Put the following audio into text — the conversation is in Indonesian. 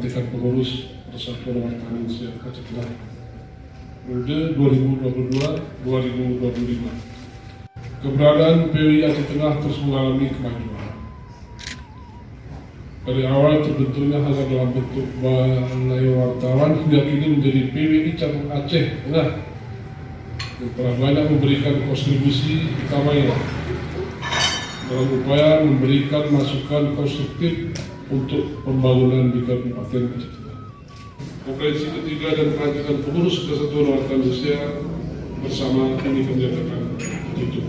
pelantikan pengurus Persatuan Wartawan Indonesia Aceh Tengah periode 2022-2025. Keberadaan PWI Aceh Tengah terus mengalami kemajuan. Dari awal terbentuknya hanya dalam bentuk balai wartawan hingga kini menjadi PWI cabang Aceh Tengah yang telah banyak memberikan kontribusi utamanya dalam upaya memberikan masukan konstruktif untuk pembangunan di Kabupaten Aceh Tengah. Konferensi ketiga dan pelantikan pengurus Persatuan Wartawan Indonesia bersama kami menyatakan tutup.